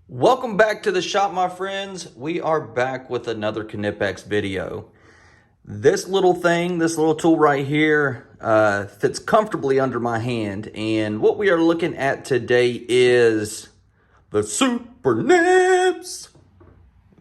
Welcome back to the shop, my friends. We are back with another Knipex video. This little thing, this little tool right here, fits comfortably under my hand. And what we are looking at today is the Super Knips.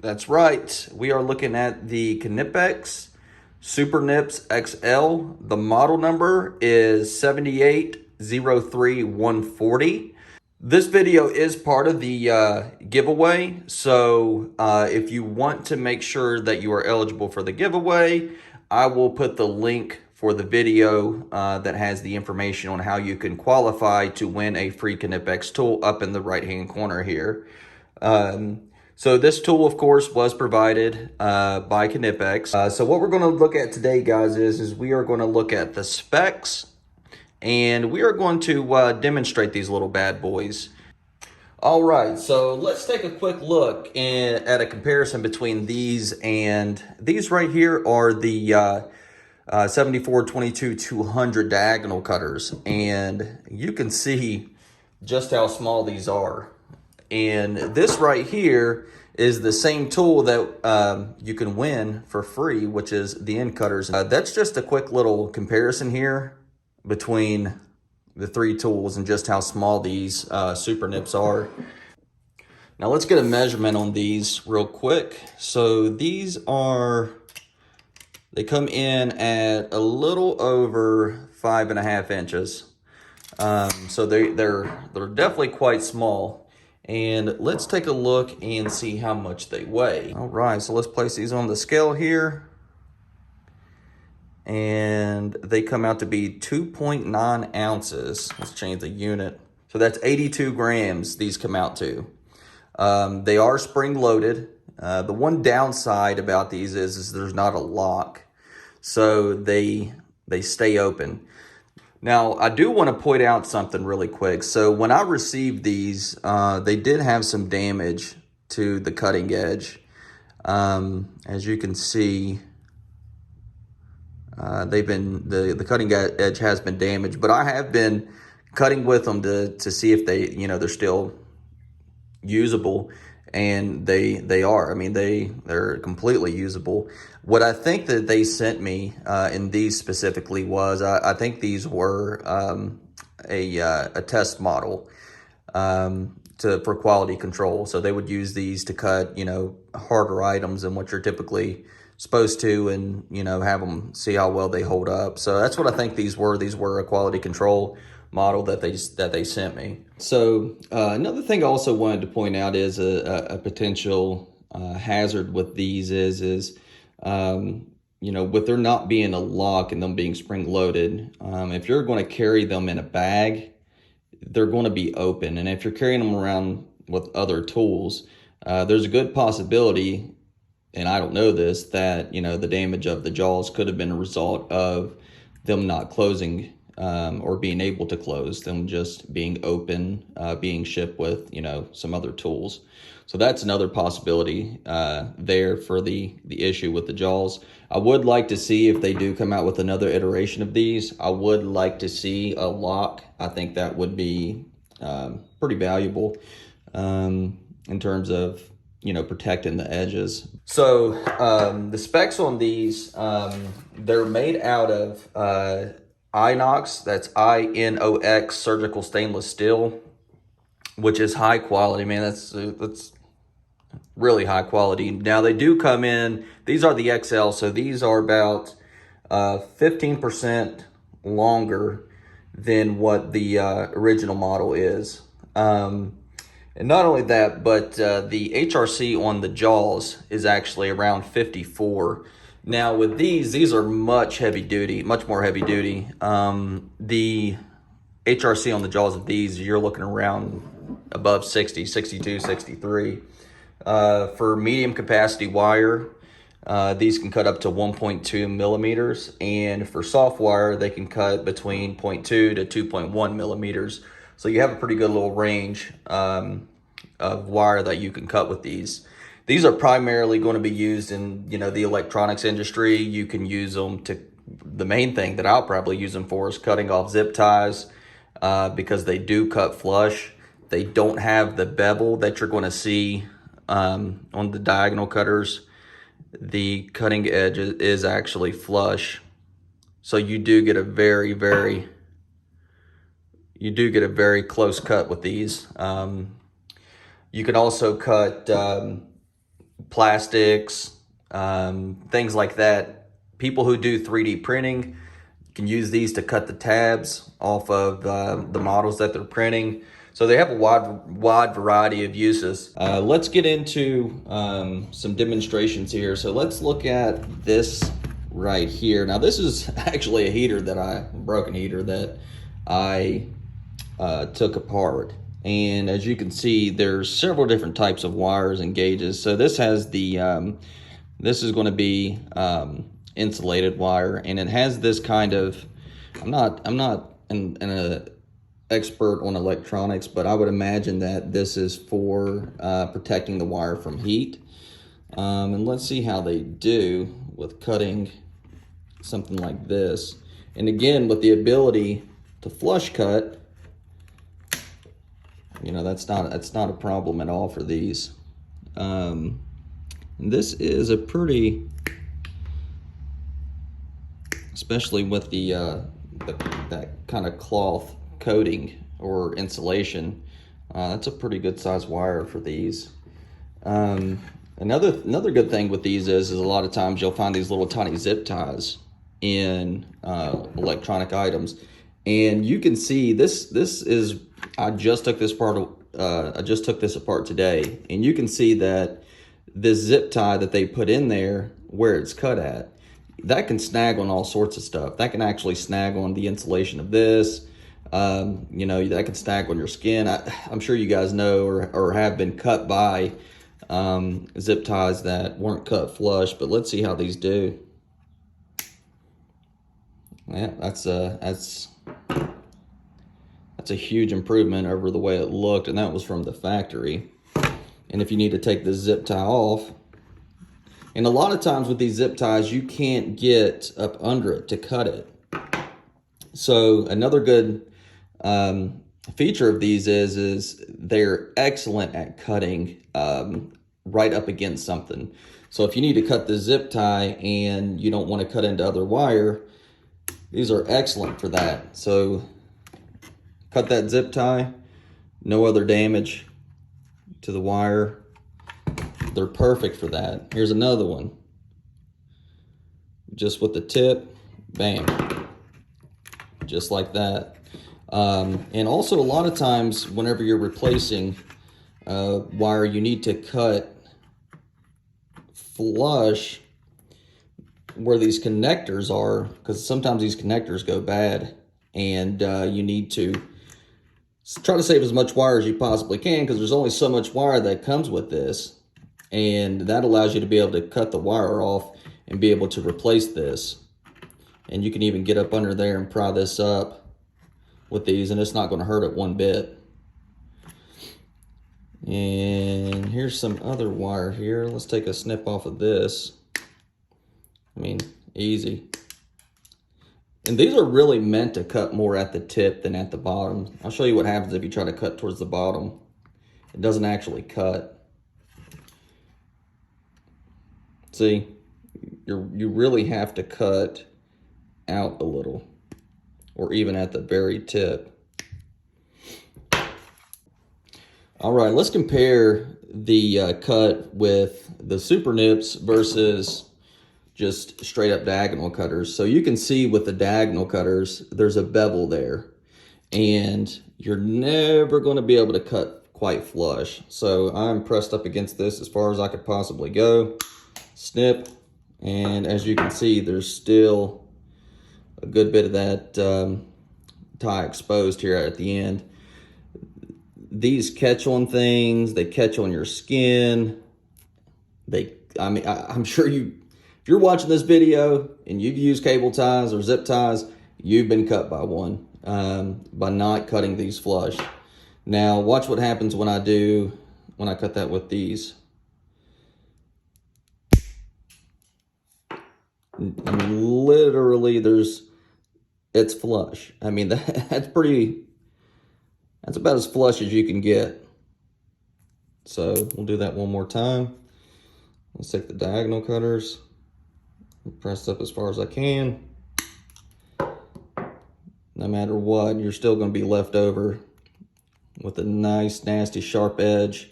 That's right. We are looking at the Knipex Super Knips XL. The model number is 7803140. This video is part of the giveaway, so if you want to make sure that you are eligible for the giveaway, I will put the link for the video that has the information on how you can qualify to win a free Knipex tool up in the right-hand corner here. So this tool, of course, was provided by Knipex. So what we're going to look at today, guys, is we are going to look at the specs, and we are going to demonstrate these little bad boys. All right, so let's take a quick look at a comparison between these and these right here are the 74-22-200 diagonal cutters, and you can see just how small these are. And this right here is the same tool that you can win for free, which is the end cutters. That's just a quick little comparison here between the three tools and just how small these Super Knips are. Now let's get a measurement on these real quick. So these they come in at a little over 5.5 inches. So they're definitely quite small. And let's take a look and see how much they weigh. All right, so let's place these on the scale here. And they come out to be 2.9 ounces. Let's change the unit. So that's 82 grams these come out to. They are spring loaded. The one downside about these is there's not a lock, so they stay open. Now, I do want to point out something really quick. So when I received these, they did have some damage to the cutting edge. As you can see, the cutting edge has been damaged, but I have been cutting with them to see if they're still usable, and they are. I mean, they're completely usable. What I think that they sent me in these specifically was I think these were a test model for quality control. So they would use these to cut harder items than what you're typically supposed to, and have them see how well they hold up. So that's what I think these were. These were a quality control model that they sent me. So another thing I also wanted to point out is a potential hazard with these is with there not being a lock and them being spring loaded, if you're going to carry them in a bag, they're going to be open. And if you're carrying them around with other tools, there's a good possibility, and I don't know this, that the damage of the jaws could have been a result of them not closing or being able to close, them just being open, being shipped with some other tools. So that's another possibility there for the issue with the jaws. I would like to see, if they do come out with another iteration of these, I would like to see a lock. I think that would be pretty valuable in terms of protecting the edges. So the specs on these, they're made out of Inox, that's INOX surgical stainless steel, which is high quality, man. That's really high quality. Now they do come in, these are the XL, so these are about 15% longer than what the original model is. And not only that, but the HRC on the jaws is actually around 54. Now with these are much more heavy duty. The HRC on the jaws of these, you're looking around above 60, 62, 63. For medium capacity wire, these can cut up to 1.2 millimeters. And for soft wire, they can cut between 0.2 to 2.1 millimeters. So you have a pretty good little range of wire that you can cut with these. These are primarily going to be used in, the electronics industry. You can use them the main thing that I'll probably use them for is cutting off zip ties because they do cut flush. they don't have the bevel that you're going to see on the diagonal cutters. The cutting edge is actually flush. So you do get a very close cut with these. You can also cut plastics, things like that. People who do 3D printing can use these to cut the tabs off of the models that they're printing. So they have a wide variety of uses. Let's get into some demonstrations here. So let's look at this right here. Now this is actually a heater broken heater that I took apart. And as you can see, there's several different types of wires and gauges. So this has the, this is going to be insulated wire, and it has this kind of, I'm not an expert on electronics, but I would imagine that this is for protecting the wire from heat. And let's see how they do with cutting something like this. And again, with the ability to flush cut, you know, that's not a problem at all for these. This is a pretty, especially with that kind of cloth coating or insulation, that's a pretty good size wire for these. Another good thing with these is a lot of times you'll find these little tiny zip ties in electronic items, and you can see this is, I just took this apart today, and you can see that this zip tie that they put in there where it's cut at, that can snag on all sorts of stuff. That can actually snag on the insulation of this. You know, that can snag on your skin. I'm sure you guys know or have been cut by zip ties that weren't cut flush, but let's see how these do. Yeah, that's a huge improvement over the way it looked, and that was from the factory. And if you need to take this zip tie off, and a lot of times with these zip ties, you can't get up under it to cut it. So another good feature of these is they're excellent at cutting right up against something. So if you need to cut the zip tie and you don't want to cut into other wire, these are excellent for that. So cut that zip tie, no other damage to the wire. They're perfect for that. Here's another one. Just with the tip, bam, just like that. And also a lot of times whenever you're replacing wire, you need to cut flush where these connectors are, because sometimes these connectors go bad, and you need to try to save as much wire as you possibly can, because there's only so much wire that comes with this, and that allows you to be able to cut the wire off and be able to replace this. And you can even get up under there and pry this up with these, and it's not going to hurt it one bit. And here's some other wire here. Let's take a snip off of this. I mean, easy. And these are really meant to cut more at the tip than at the bottom. I'll show you what happens if you try to cut towards the bottom. It doesn't actually cut. See, you really have to cut out a little, or even at the very tip. All right, let's compare the cut with the Super Knips versus just straight up diagonal cutters. So you can see with the diagonal cutters, there's a bevel there, and you're never going to be able to cut quite flush. So I'm pressed up against this as far as I could possibly go. Snip, and as you can see, there's still a good bit of that tie exposed here at the end. These catch on things, they catch on your skin. I'm sure if you're watching this video and you've used cable ties or zip ties, you've been cut by one by not cutting these flush. Now watch what happens when I cut that with these. I mean, literally, it's flush. I mean, that's pretty That's about as flush as you can get. So we'll do that one more time. Let's take the diagonal cutters and press up as far as I can. No matter what, you're still going to be left over with a nice, nasty, sharp edge.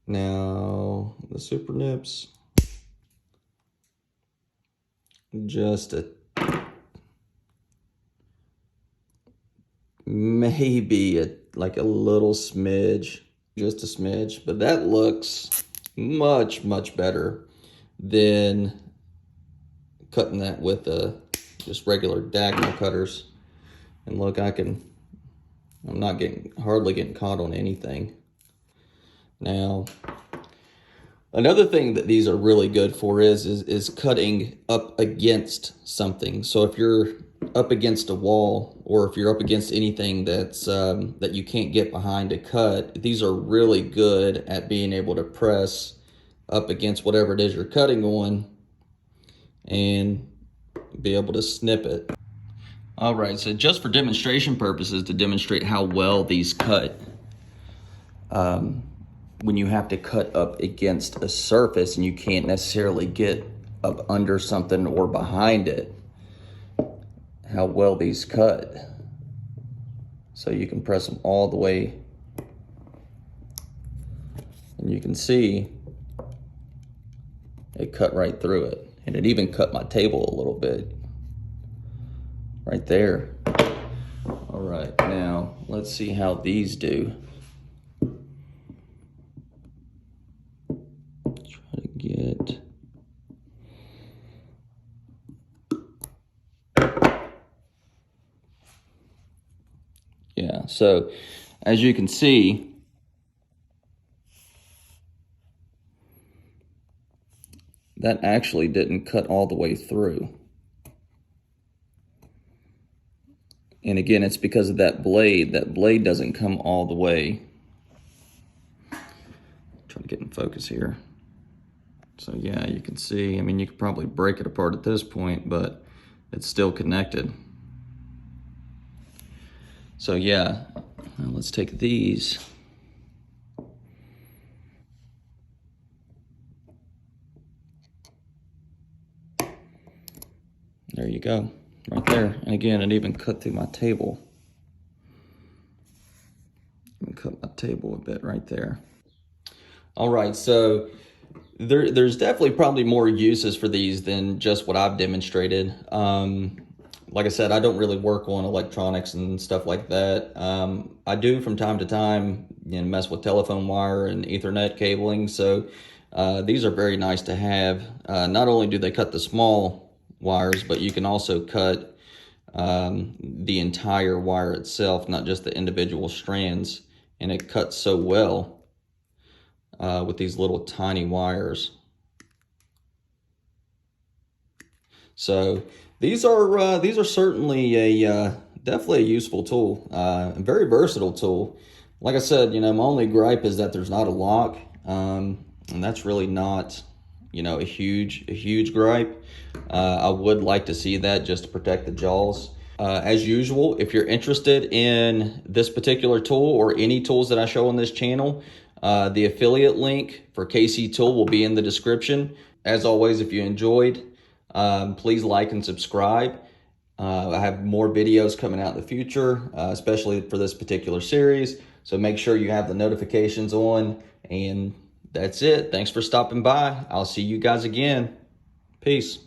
Now, the Super Knips, just maybe like a little smidge, just a smidge, but that looks much, much better than cutting that with just regular diagonal cutters. And look, I'm not hardly getting caught on anything. Now, another thing that these are really good for is cutting up against something. So if you're up against a wall, or if you're up against anything that's that you can't get behind to cut, these are really good at being able to press up against whatever it is you're cutting on and be able to snip it. All right, so just for demonstration purposes, to demonstrate how well these cut, when you have to cut up against a surface and you can't necessarily get up under something or behind it, how well these cut. So you can press them all the way, and you can see it cut right through it. And it even cut my table a little bit right there. All right, now let's see how these do. Try to get, yeah, so as you can see, that actually didn't cut all the way through. And again, it's because of that blade. That blade doesn't come all the way. Trying to get in focus here. So yeah, you can see, I mean, you could probably break it apart at this point, but it's still connected. So yeah, now let's take these. There you go, right there. And again, it even cut through my table. Even cut my table a bit right there. All right, so there's definitely probably more uses for these than just what I've demonstrated. Like I said, I don't really work on electronics and stuff like that. I do from time to time, mess with telephone wire and Ethernet cabling. So these are very nice to have. Not only do they cut the small wires, but you can also cut the entire wire itself, not just the individual strands. And it cuts so well with these little tiny wires. So these are certainly definitely a useful tool, a very versatile tool. Like I said, my only gripe is that there's not a lock, and that's really not, a huge gripe. I would like to see that just to protect the jaws. As usual, if you're interested in this particular tool or any tools that I show on this channel, the affiliate link for KC Tool will be in the description. As always, if you enjoyed, please like and subscribe. I have more videos coming out in the future, especially for this particular series. So make sure you have the notifications on. And that's it. Thanks for stopping by. I'll see you guys again. Peace.